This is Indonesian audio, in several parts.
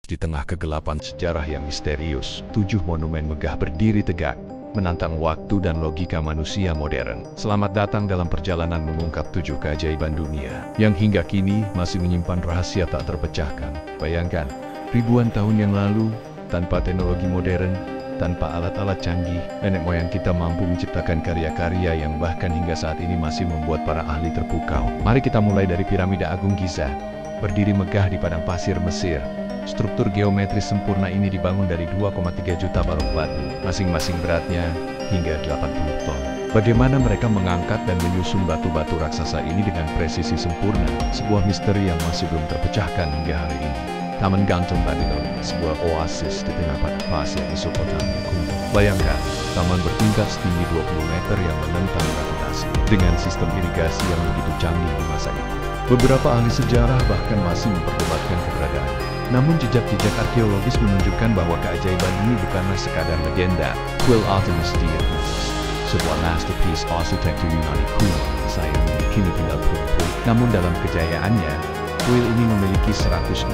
Di tengah kegelapan sejarah yang misterius, 7 monumen megah berdiri tegak, menantang waktu dan logika manusia modern. Selamat datang dalam perjalanan mengungkap 7 keajaiban dunia, yang hingga kini masih menyimpan rahasia tak terpecahkan. Bayangkan, ribuan tahun yang lalu, tanpa teknologi modern, tanpa alat-alat canggih, nenek moyang kita mampu menciptakan karya-karya yang bahkan hingga saat ini masih membuat para ahli terpukau. Mari kita mulai dari Piramida Agung Giza, berdiri megah di padang pasir Mesir. Struktur geometris sempurna ini dibangun dari 2,3 juta balok batu, masing-masing beratnya hingga 80 ton. Bagaimana mereka mengangkat dan menyusun batu-batu raksasa ini dengan presisi sempurna, sebuah misteri yang masih belum terpecahkan hingga hari ini. Taman Gantung Babylon, sebuah oasis di tengah padang pasir Mesopotamia kuno. Bayangkan, taman bertingkat setinggi 20 meter yang menentang gravitasi, dengan sistem irigasi yang begitu canggih di masa itu. Beberapa ahli sejarah bahkan masih memperdebatkan keberadaannya. Namun jejak-jejak arkeologis menunjukkan bahwa keajaiban ini bukanlah sekadar legenda. Kuil Artemis di Ephesus, sebuah masterpiece arsitektur Yunani kuno, sayangnya kini tinggal puing-puing. Namun dalam kejayaannya, kuil ini memiliki 127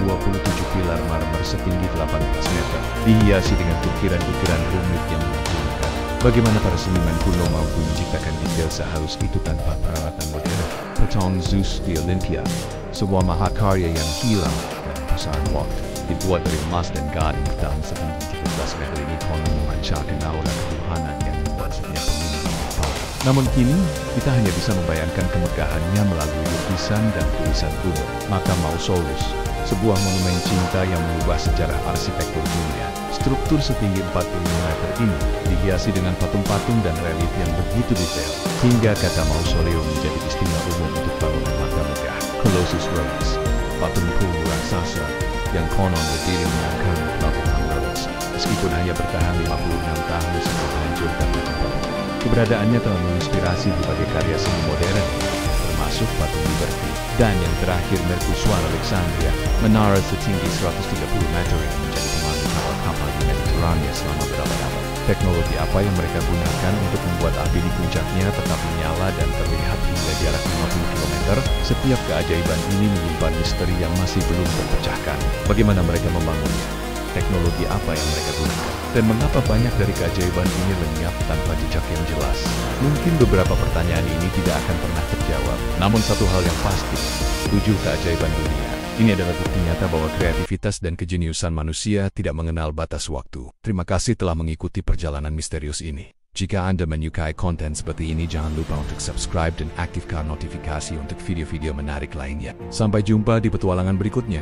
pilar marmer setinggi 18 meter, dihiasi dengan ukiran-ukiran rumit yang mengagumkan. Bagaimana para seniman kuno mampu menciptakan detail sehalus itu tanpa peralatan modern? Patung Zeus di Olympia, sebuah mahakarya yang hilang dan pusaran waktu, dibuat dari emas dan gading dalam setinggi 13 meter ini konon memancarkan aura ketuhanan yang membuatnya pemimpin. Namun kini, kita hanya bisa membayangkan kemegahannya melalui lukisan dan tulisan kuno. Makam Mausolus, sebuah monumen cinta yang mengubah sejarah arsitektur dunia. Struktur setinggi 45 meter ini dihiasi dengan patung-patung dan relief yang begitu detail, hingga kata mausoleum menjadi istilah umum untuk bangunan makam megah. Colossus Rhodes, patung punggung raksasa yang konon berdiri mengangkangi pelabuhan Rhodes, meskipun hanya bertahan 56 tahun sebelum hancur karena gempa. Keberadaannya telah menginspirasi berbagai karya seni modern, termasuk patung Liberty. Dan yang terakhir, Mercusuar Alexandria, menara setinggi 130 meter yang menjadi pemandu kapal kapal di Mediterania selama berabad-abad. Teknologi apa yang mereka gunakan untuk membuat api di puncaknya tetap menyala dan terlihat hingga jarak 50 km? Setiap keajaiban ini menyimpan misteri yang masih belum terpecahkan. Bagaimana mereka membangunnya? Teknologi apa yang mereka gunakan? Dan mengapa banyak dari keajaiban ini lenyap tanpa jejak yang jelas? Mungkin beberapa pertanyaan ini tidak akan pernah terjawab. Namun satu hal yang pasti, 7 keajaiban dunia. Ini adalah bukti nyata bahwa kreativitas dan kejeniusan manusia tidak mengenal batas waktu. Terima kasih telah mengikuti perjalanan misterius ini. Jika Anda menyukai konten seperti ini, jangan lupa untuk subscribe dan aktifkan notifikasi untuk video-video menarik lainnya. Sampai jumpa di petualangan berikutnya.